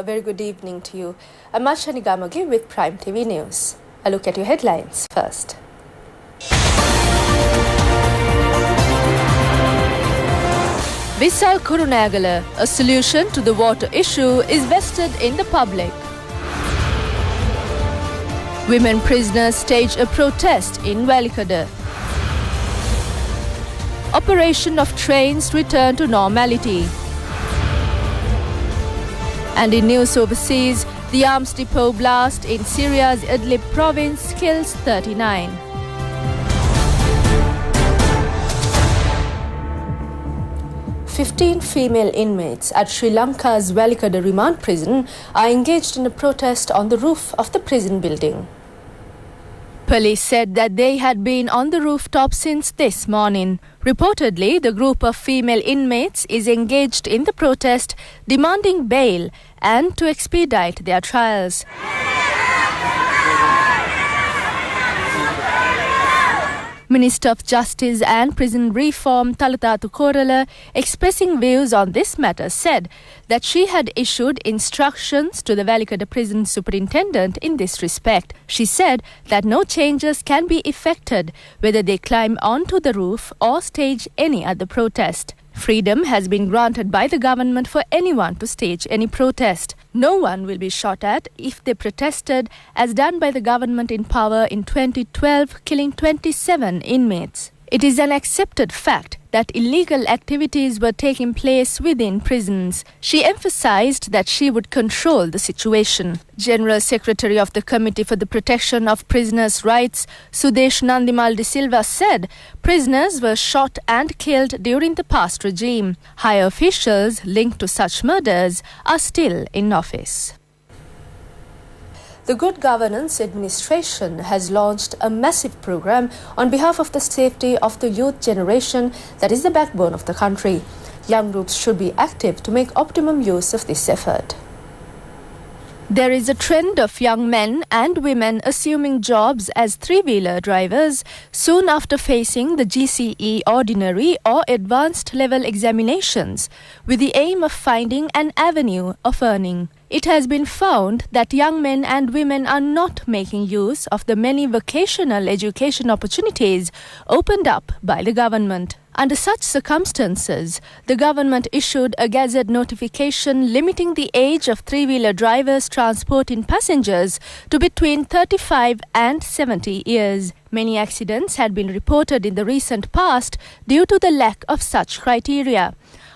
a very good evening to you. I'm Ashani Gamogi with Prime TV News. A look at your headlines first. Vissal Kurunagala, a solution to the water issue is vested in the public. Women prisoners stage a protest in Velikada. Operation of trains return to normality. And in news overseas, the arms depot blast in Syria's Idlib province kills 39. "15 female inmates at Sri Lanka's Velikada remand prison are engaged in a protest on the roof of the prison building. Police said that they had been on the rooftop since this morning. Reportedly, the group of female inmates is engaged in the protest, demanding bail and to expedite their trials. Minister of Justice and Prison Reform Talatatu Korala, expressing views on this matter, said that she had issued instructions to the Velikada prison superintendent in this respect. She said that no changes can be effected whether they climb onto the roof or stage any other protest. Freedom has been granted by the government for anyone to stage any protest. No one will be shot at if they protested, as done by the government in power in 2012, killing 27 inmates. It is an accepted fact that illegal activities were taking place within prisons. She emphasized that she would control the situation. General Secretary of the Committee for the Protection of Prisoners' Rights, Sudesh Nandimal de Silva, said prisoners were shot and killed during the past regime. High officials linked to such murders are still in office. The Good Governance Administration has launched a massive program on behalf of the safety of the youth generation that is the backbone of the country. Young groups should be active to make optimum use of this effort. There is a trend of young men and women assuming jobs as three-wheeler drivers soon after facing the GCE ordinary or advanced level examinations, with the aim of finding an avenue of earning. It has been found that young men and women are not making use of the many vocational education opportunities opened up by the government. Under such circumstances, the government issued a gazette notification limiting the age of three-wheeler drivers transporting passengers to between 35 and 70 years. Many accidents had been reported in the recent past due to the lack of such criteria.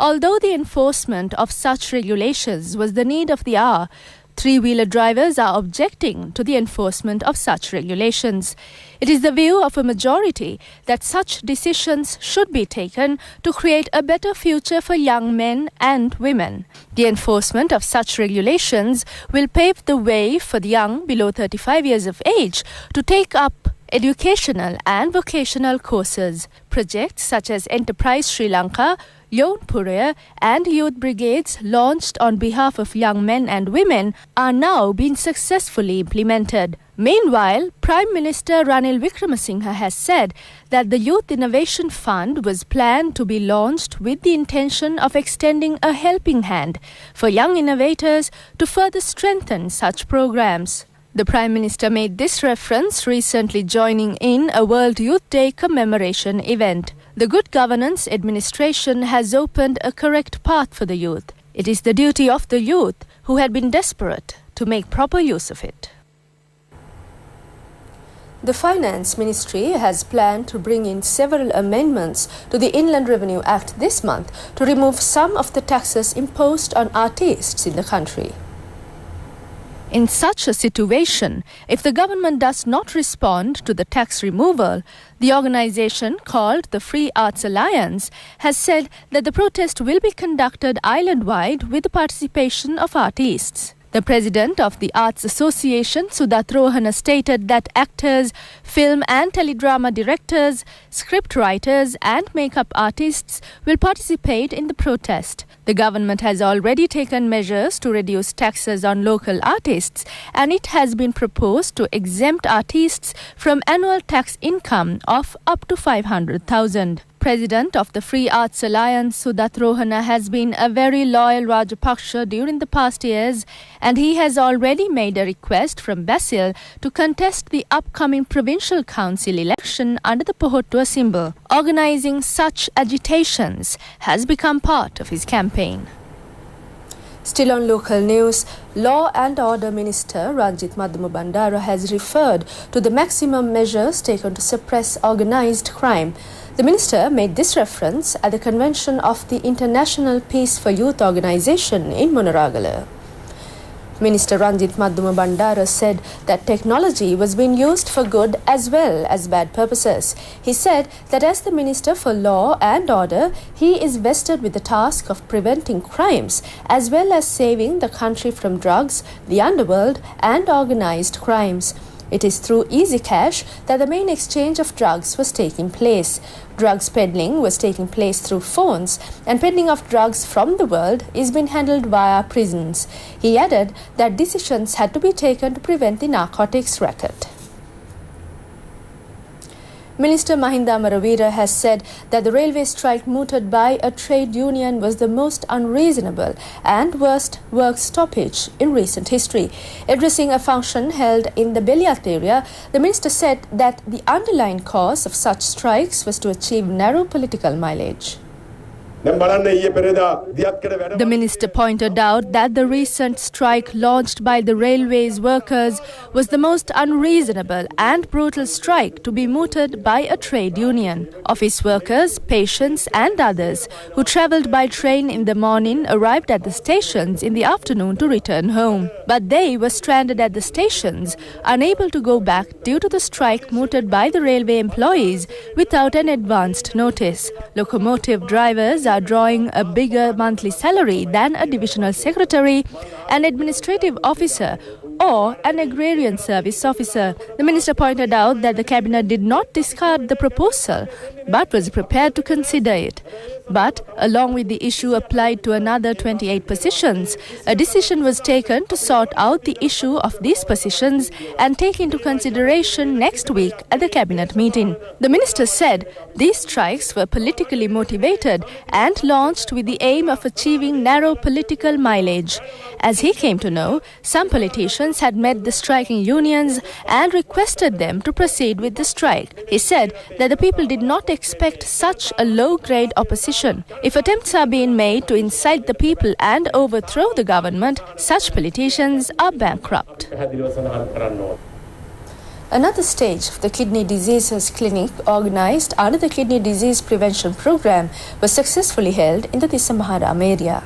Although the enforcement of such regulations was the need of the hour, three-wheeler drivers are objecting to the enforcement of such regulations. It is the view of a majority that such decisions should be taken to create a better future for young men and women. The enforcement of such regulations will pave the way for the young below 35 years of age to take up educational and vocational courses. Projects such as Enterprise Sri Lanka, Yon Puraya and Youth Brigades, launched on behalf of young men and women, are now being successfully implemented. Meanwhile, Prime Minister Ranil Wickremesinghe has said that the Youth Innovation Fund was planned to be launched with the intention of extending a helping hand for young innovators to further strengthen such programs. The Prime Minister made this reference recently joining in a World Youth Day commemoration event. The Good Governance Administration has opened a correct path for the youth. It is the duty of the youth who had been desperate to make proper use of it. The Finance Ministry has planned to bring in several amendments to the Inland Revenue Act this month to remove some of the taxes imposed on artists in the country. In such a situation, if the government does not respond to the tax removal, the organization called the Free Arts Alliance has said that the protest will be conducted island-wide with the participation of artists. The president of the Arts Association, Sudat Rohana, stated that actors, film and teledrama directors, script writers and makeup artists will participate in the protest. The government has already taken measures to reduce taxes on local artists, and it has been proposed to exempt artists from annual tax income of up to 500,000. President of the Free Arts Alliance, Sudat Rohana, has been a very loyal Rajapaksa during the past years, and he has already made a request from Basil to contest the upcoming provincial council election under the Pohottua symbol. Organising such agitations has become part of his campaign. Still on local news, Law and Order Minister Ranjith Madhumabandara has referred to the maximum measures taken to suppress organised crime. The minister made this reference at the convention of the International Peace for Youth Organisation in Monaragala. Minister Ranjith Madhumabandara said that technology was being used for good as well as bad purposes. He said that as the Minister for Law and Order, he is vested with the task of preventing crimes as well as saving the country from drugs, the underworld and organised crimes. It is through Easy Cash that the main exchange of drugs was taking place. Drugs peddling was taking place through phones, and peddling of drugs from the world is being handled via prisons. He added that decisions had to be taken to prevent the narcotics racket. Minister Mahinda Amaravira has said that the railway strike mooted by a trade union was the most unreasonable and worst work stoppage in recent history. Addressing a function held in the Beliat area, the minister said that the underlying cause of such strikes was to achieve narrow political mileage. The minister pointed out that the recent strike launched by the railways workers was the most unreasonable and brutal strike to be mooted by a trade union. Office workers, patients and others who travelled by train in the morning arrived at the stations in the afternoon to return home. But they were stranded at the stations, unable to go back due to the strike mooted by the railway employees without an advanced notice. Locomotive drivers are drawing a bigger monthly salary than a divisional secretary, an administrative officer or an agrarian service officer. The minister pointed out that the cabinet did not discard the proposal but was prepared to consider it. But along with the issue applied to another 28 positions, a decision was taken to sort out the issue of these positions and take into consideration next week at the cabinet meeting. The minister said these strikes were politically motivated and launched with the aim of achieving narrow political mileage. As he came to know, some politicians had met the striking unions and requested them to proceed with the strike. He said that the people did not expect such a low-grade opposition. If attempts are being made to incite the people and overthrow the government, such politicians are bankrupt. Another stage of the kidney diseases clinic organised under the kidney disease prevention program was successfully held in the Tissamaharama area.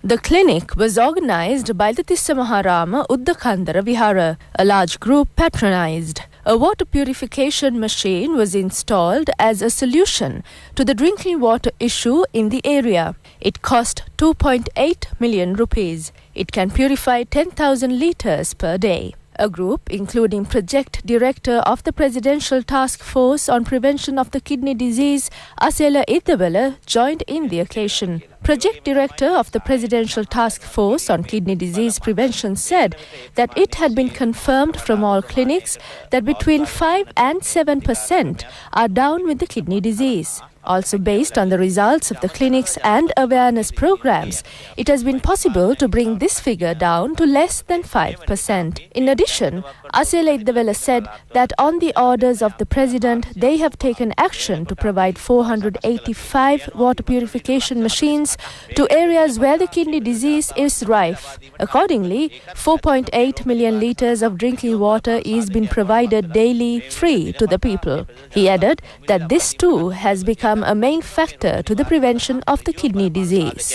The clinic was organised by the Tissamaharama Uddakandara Vihara. A large group patronised. A water purification machine was installed as a solution to the drinking water issue in the area. It cost 2.8 million rupees. It can purify 10,000 litres per day. A group, including Project Director of the Presidential Task Force on Prevention of the Kidney Disease, Asela Idawala, joined in the occasion. Project Director of the Presidential Task Force on Kidney Disease Prevention said that it had been confirmed from all clinics that between 5 and 7% are down with the kidney disease. Also based on the results of the clinics and awareness programs, it has been possible to bring this figure down to less than 5%. In addition, Asela Idawala said that on the orders of the President, they have taken action to provide 485 water purification machines to areas where the kidney disease is rife. Accordingly, 4.8 million litres of drinking water is being provided daily free to the people. He added that this too has become a main factor to the prevention of the kidney disease.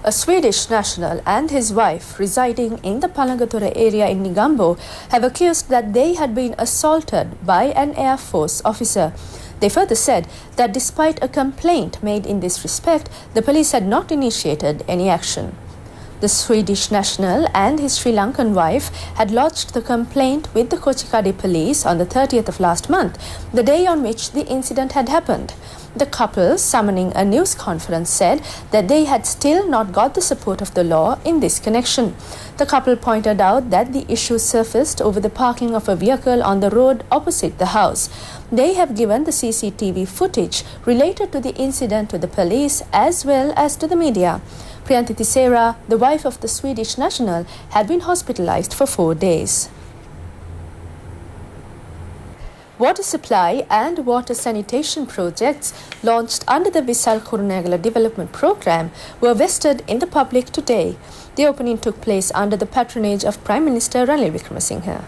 A Swedish national and his wife residing in the Palangatoora area in Negombo have accused that they had been assaulted by an Air Force officer. They further said that despite a complaint made in this respect, the police had not initiated any action. The Swedish national and his Sri Lankan wife had lodged the complaint with the Kochikade police on the 30th of last month, the day on which the incident had happened. The couple, summoning a news conference, said that they had still not got the support of the law in this connection. The couple pointed out that the issue surfaced over the parking of a vehicle on the road opposite the house. They have given the CCTV footage related to the incident to the police as well as to the media. Priyanti Tissera, the wife of the Swedish national, had been hospitalized for 4 days. Water supply and water sanitation projects launched under the Visal Kurunegala Development Programme were vested in the public today. The opening took place under the patronage of Prime Minister Ranil Wickremesinghe.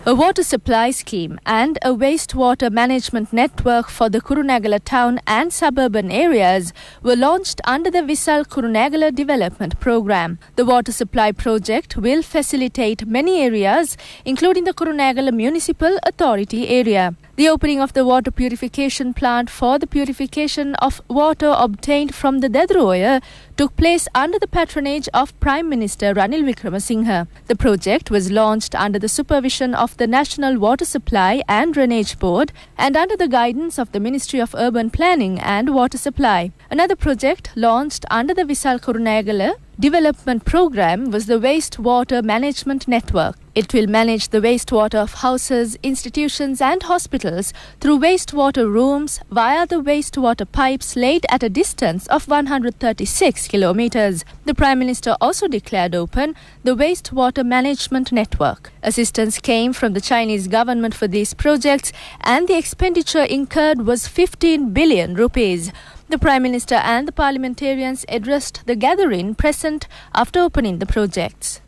A water supply scheme and a wastewater management network for the Kurunegala town and suburban areas were launched under the Visal Kurunegala Development Programme. The water supply project will facilitate many areas, including the Kurunegala Municipal Authority area. The opening of the water purification plant for the purification of water obtained from the Dedroya took place under the patronage of Prime Minister Ranil Wickremesinghe. The project was launched under the supervision of the National Water Supply and Drainage Board and under the guidance of the Ministry of Urban Planning and Water Supply. Another project launched under the Visal Kurunegala Development Programme was the Wastewater Management Network. It will manage the wastewater of houses, institutions and hospitals through wastewater rooms via the wastewater pipes laid at a distance of 136 kilometers. The Prime Minister also declared open the Wastewater Management Network. Assistance came from the Chinese government for these projects and the expenditure incurred was 15 billion rupees. The Prime Minister and the parliamentarians addressed the gathering present after opening the projects.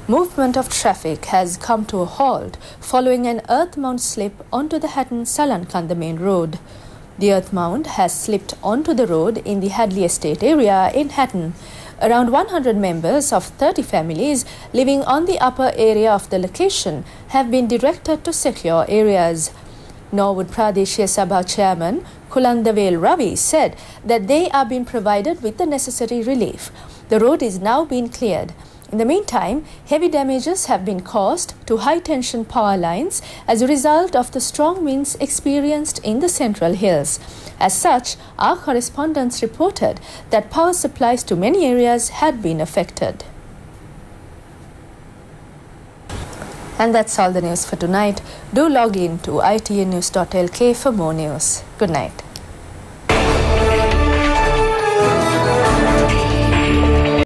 Movement of traffic has come to a halt following an earth mound slip onto the Hatton-Salankanda main road. The earth mound has slipped onto the road in the Hadley Estate area in Hatton. Around 100 members of 30 families living on the upper area of the location have been directed to secure areas. Norwood Pradeshia Sabha Chairman Kulandavel Ravi said that they are being provided with the necessary relief. The road is now being cleared. In the meantime, heavy damages have been caused to high-tension power lines as a result of the strong winds experienced in the Central Hills. As such, our correspondents reported that power supplies to many areas had been affected. And that's all the news for tonight. Do log in to itnnews.lk for more news. Good night.